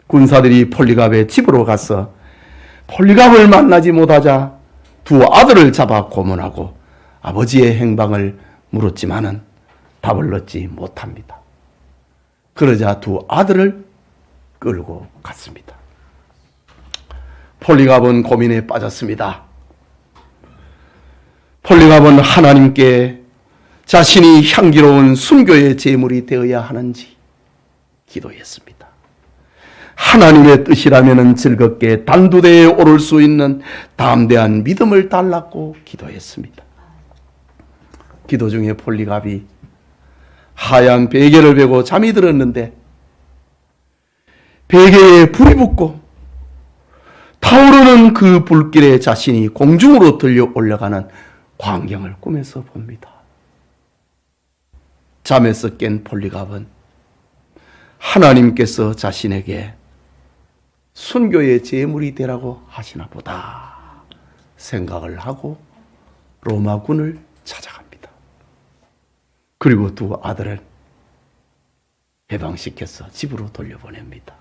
군사들이 폴리갑의 집으로 가서 폴리갑을 만나지 못하자 두 아들을 잡아 고문하고 아버지의 행방을 물었지만은 답을 얻지 못합니다. 그러자 두 아들을 끌고 갔습니다. 폴리갑은 고민에 빠졌습니다. 폴리갑은 하나님께 자신이 향기로운 순교의 제물이 되어야 하는지 기도했습니다. 하나님의 뜻이라면 즐겁게 단두대에 오를 수 있는 담대한 믿음을 달라고 기도했습니다. 기도 중에 폴리갑이 하얀 베개를 베고 잠이 들었는데 베개에 불이 붙고 타오르는 그 불길에 자신이 공중으로 들려 올라가는 광경을 꿈에서 봅니다. 잠에서 깬 폴리갑은 하나님께서 자신에게 순교의 제물이 되라고 하시나 보다 생각을 하고 로마군을 찾아갑니다. 그리고 두 아들을 해방시켜서 집으로 돌려보냅니다.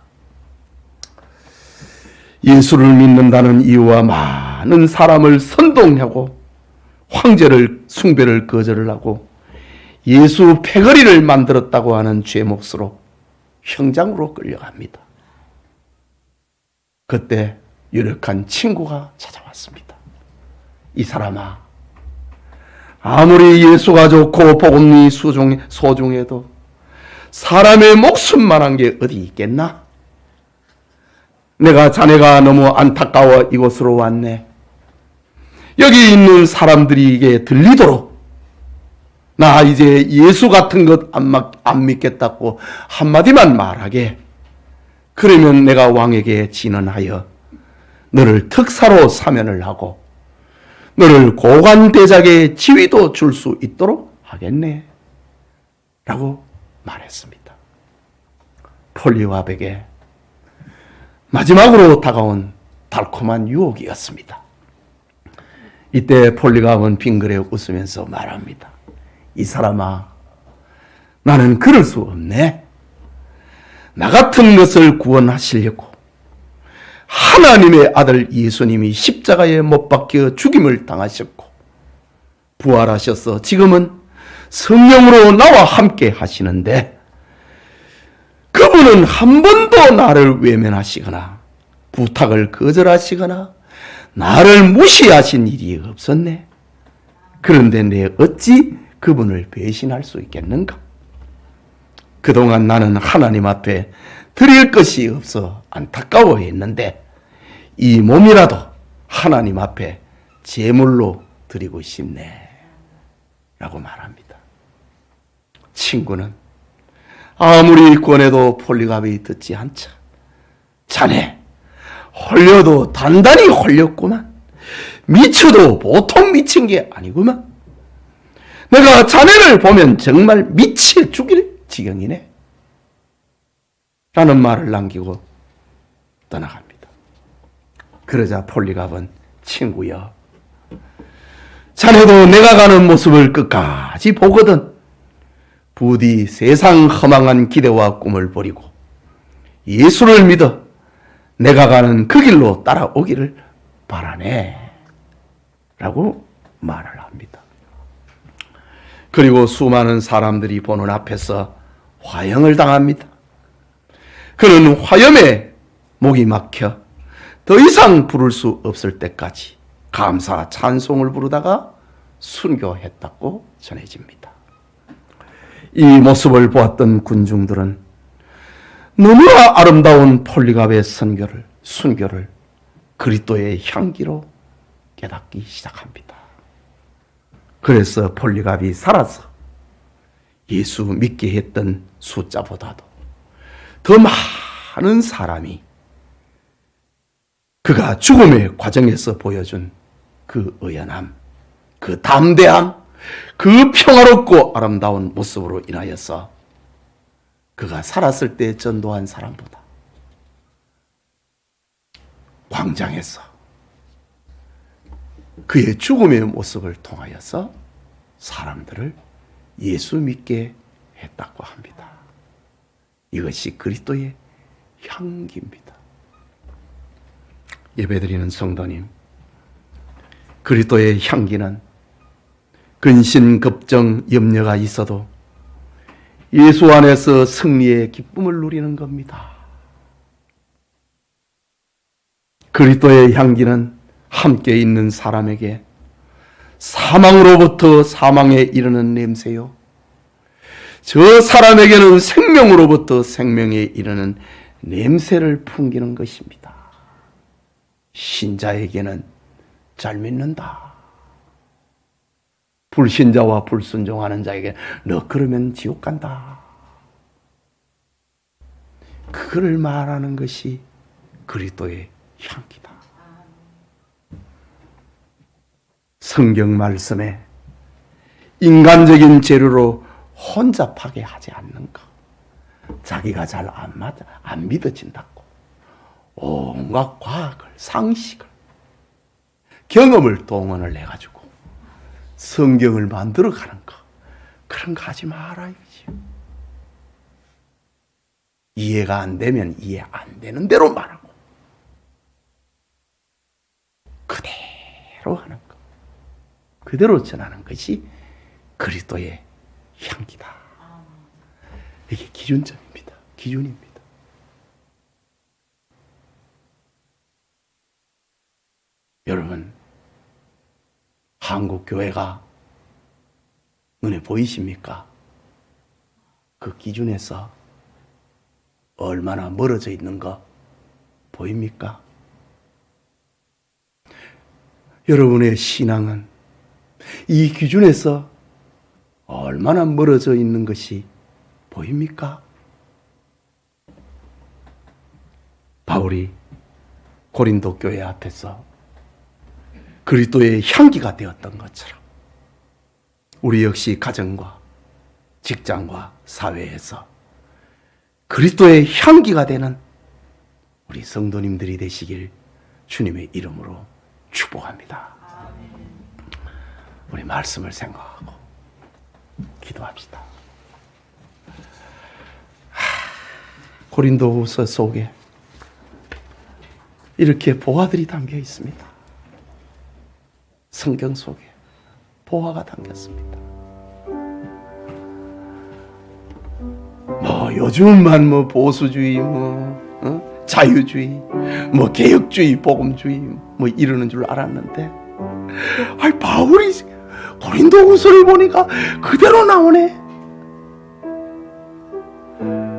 예수를 믿는다는 이유와 많은 사람을 선동하고 황제를 숭배를 거절을 하고 예수 패거리를 만들었다고 하는 죄 몫으로 형장으로 끌려갑니다. 그때 유력한 친구가 찾아왔습니다. 이 사람아, 아무리 예수가 좋고 복음이 소중해도 사람의 목숨만한 게 어디 있겠나? 내가 자네가 너무 안타까워 이곳으로 왔네. 여기 있는 사람들에게 들리도록 나 이제 예수 같은 것 안 믿겠다고 한마디만 말하게. 그러면 내가 왕에게 진언하여 너를 특사로 사면을 하고 너를 고관대작의 지위도 줄 수 있도록 하겠네 라고 말했습니다. 폴리왑에게 마지막으로 다가온 달콤한 유혹이었습니다. 이때 폴리왑은 빙그레 웃으면서 말합니다. 이 사람아, 나는 그럴 수 없네. 나 같은 것을 구원하시려고 하나님의 아들 예수님이 십자가에 못 박혀 죽임을 당하셨고 부활하셔서 지금은 성령으로 나와 함께 하시는데 그분은 한 번도 나를 외면하시거나 부탁을 거절하시거나 나를 무시하신 일이 없었네. 그런데 내 어찌 그분을 배신할 수 있겠는가? 그동안 나는 하나님 앞에 드릴 것이 없어 안타까워했는데 이 몸이라도 하나님 앞에 제물로 드리고 싶네 라고 말합니다. 친구는 아무리 권해도 폴리왑이 듣지 않자 자네 홀려도 단단히 홀렸구만. 미쳐도 보통 미친 게 아니구만. 내가 자네를 보면 정말 미쳐 죽일 지경이네 라는 말을 남기고 떠나갑니다. 그러자 폴리왑은 친구여, 자네도 내가 가는 모습을 끝까지 보거든. 부디 세상 허망한 기대와 꿈을 버리고 예수를 믿어 내가 가는 그 길로 따라오기를 바라네 라고 말을 합니다. 그리고 수많은 사람들이 보는 앞에서 화형을 당합니다. 그는 화염에 목이 막혀 더 이상 부를 수 없을 때까지 감사 찬송을 부르다가 순교했다고 전해집니다. 이 모습을 보았던 군중들은 너무나 아름다운 폴리왑의 순교를 그리스도의 향기로 깨닫기 시작합니다. 그래서 폴리왑이 살아서 예수 믿게 했던 숫자보다도 더 많은 사람이 그가 죽음의 과정에서 보여준 그 의연함, 그 담대함, 그 평화롭고 아름다운 모습으로 인하여서 그가 살았을 때 전도한 사람보다 광장에서 그의 죽음의 모습을 통하여서 사람들을 예수 믿게 했다고 합니다. 이것이 그리스도의 향기입니다. 예배드리는 성도님, 그리스도의 향기는 근신, 급정, 염려가 있어도 예수 안에서 승리의 기쁨을 누리는 겁니다. 그리스도의 향기는 함께 있는 사람에게 사망으로부터 사망에 이르는 냄새요, 저 사람에게는 생명으로부터 생명에 이르는 냄새를 풍기는 것입니다. 신자에게는 잘 믿는다, 불신자와 불순종하는 자에게 너 그러면 지옥 간다, 그걸 말하는 것이 그리스도의 향기다. 성경 말씀에 인간적인 재료로 혼잡하게 하지 않는 것, 자기가 잘 안 믿어진다고 온갖 과학을, 상식을, 경험을 동원을 해가지고 성경을 만들어가는 거, 그런 거 하지 말아야지. 이해가 안 되면 이해 안 되는 대로 말하고 그대로 하는 거, 그대로 전하는 것이 그리스도의 향기다. 이게 기준점입니다. 기준입니다. 여러분, 한국 교회가 눈에 보이십니까? 그 기준에서 얼마나 멀어져 있는 거 보입니까? 여러분의 신앙은 이 기준에서 얼마나 멀어져 있는 것이 보입니까? 바울이 고린도 교회 앞에서 그리스도의 향기가 되었던 것처럼 우리 역시 가정과 직장과 사회에서 그리스도의 향기가 되는 우리 성도님들이 되시길 주님의 이름으로 축복합니다. 우리 말씀을 생각하고 기도합시다. 고린도후서 속에 이렇게 보화들이 담겨 있습니다. 성경 속에 보화가 담겼습니다. 요즘만 보수주의, 자유주의, 개혁주의, 복음주의 이러는 줄 알았는데, 바울이 고린도후서를 보니까 그대로 나오네.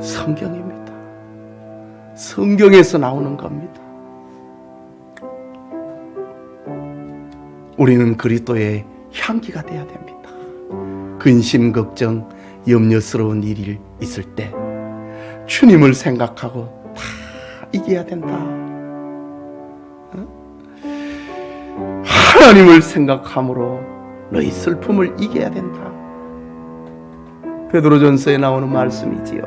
성경입니다. 성경에서 나오는 겁니다. 우리는 그리스도의 향기가 되어야 됩니다. 근심, 걱정, 염려스러운 일이 있을 때 주님을 생각하고 다 이겨야 된다. 하나님을 생각함으로 너희 슬픔을 이겨야 된다. 베드로전서에 나오는 말씀이지요.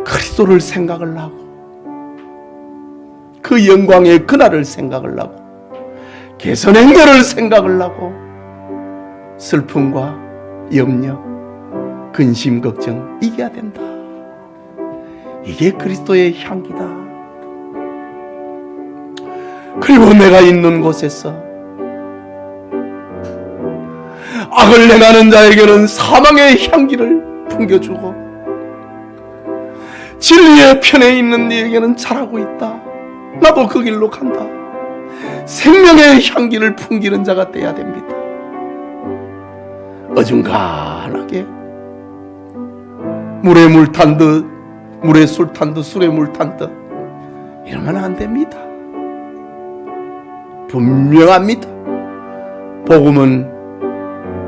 그리스도를 생각을 하고 그 영광의 그날을 생각을 하고 개선의 날을 생각을 하고 슬픔과 염려, 근심, 걱정 이겨야 된다. 이게 그리스도의 향기다. 그리고 내가 있는 곳에서 악을 행하는 자에게는 사망의 향기를 풍겨주고 진리의 편에 있는 이에게는 잘하고 있다. 나도 그 길로 간다. 생명의 향기를 풍기는 자가 돼야 됩니다. 어중간하게 물에 물 탄 듯, 물에 술 탄 듯, 술에 물 탄 듯 이러면 안 됩니다. 분명합니다. 복음은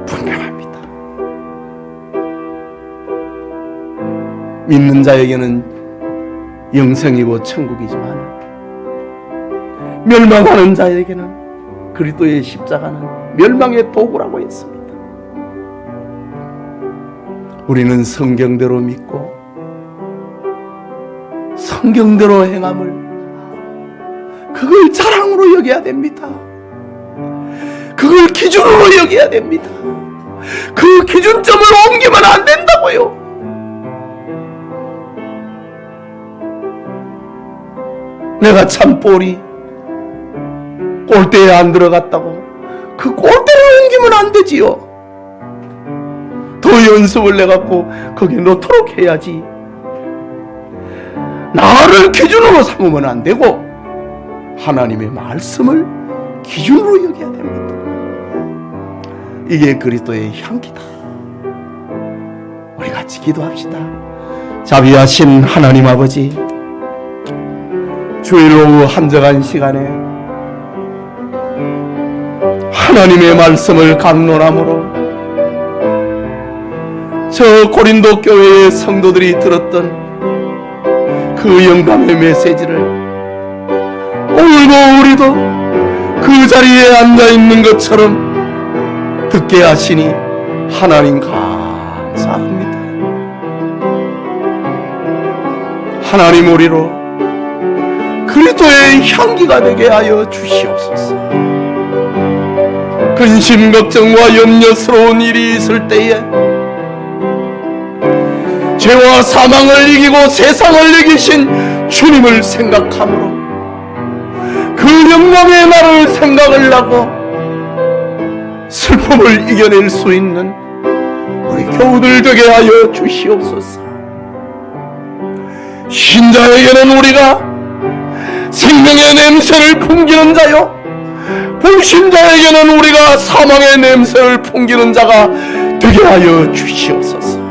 분명합니다. 믿는 자에게는 영생이고 천국이지만 멸망하는 자에게는 그리스도의 십자가는 멸망의 도구라고 했습니다. 우리는 성경대로 믿고 성경대로 행함을 그걸 자랑으로 여겨야 됩니다. 그걸 기준으로 여겨야 됩니다. 그 기준점을 옮기면 안 된다고요. 내가 참 볼이 골대에 안 들어갔다고 그 골대를 옮기면 안 되지요. 더 연습을 해갖고 거기에 넣도록 해야지. 나를 기준으로 삼으면 안 되고 하나님의 말씀을 기준으로 여겨야 됩니다. 이게 그리스도의 향기다. 우리 같이 기도합시다. 자비하신 하나님 아버지, 주일 오후 한적한 시간에 하나님의 말씀을 강론함으로 저 고린도 교회의 성도들이 들었던 그 영감의 메시지를 오늘도 우리도 그 자리에 앉아있는 것처럼 듣게 하시니 하나님 감사합니다. 하나님, 우리로 그리스도의 향기가 되게 하여 주시옵소서. 근심 걱정과 염려스러운 일이 있을 때에 죄와 사망을 이기고 세상을 이기신 주님을 생각함으로 그 영광의 날을 생각을 하고 슬픔을 이겨낼 수 있는 우리 교우들 되게 하여 주시옵소서. 신자에게는 우리가 생명의 냄새를 풍기는 자요, 불신자에게는 우리가 사망의 냄새를 풍기는 자가 되게 하여 주시옵소서.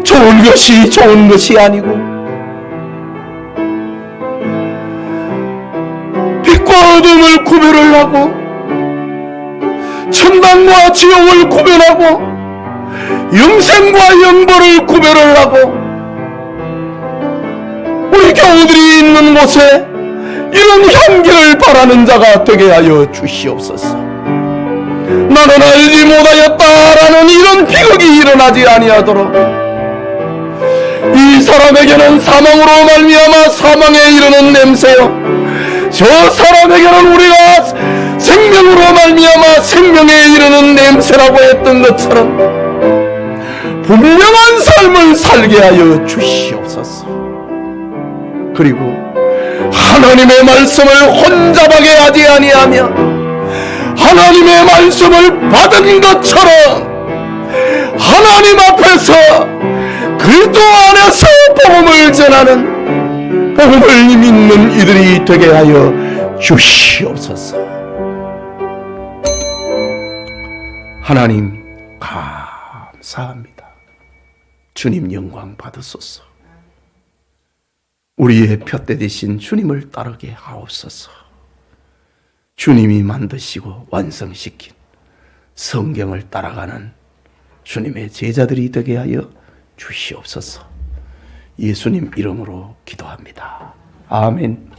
좋은 것이 좋은 것이 아니고 빛과 어둠을 구별을 하고 천당과 지옥을 구별하고 영생과 영벌을 구별을 하고 우리 교우들이 있는 곳에 이런 향기를 바라는 자가 되게 하여 주시옵소서. 나는 알지 못하였다라는 이런 비극이 일어나지 아니하도록 이 사람에게는 사망으로 말미암아 사망에 이르는 냄새요, 저 사람에게는 우리가 생명으로 말미암아 생명에 이르는 냄새라고 했던 것처럼 분명한 삶을 살게 하여 주시옵소서. 그리고 하나님의 말씀을 혼잡하게 하지 아니하며 하나님의 말씀을 받은 것처럼 하나님 앞에서 그리스도 안에서 복음을 전하는 복음을 믿는 이들이 되게 하여 주시옵소서. 하나님 감사합니다. 주님 영광 받으소서. 우리의 푯대 되신 주님을 따르게 하옵소서. 주님이 만드시고 완성시킨 성경을 따라가는 주님의 제자들이 되게 하여 주시옵소서. 예수님 이름으로 기도합니다. 아멘.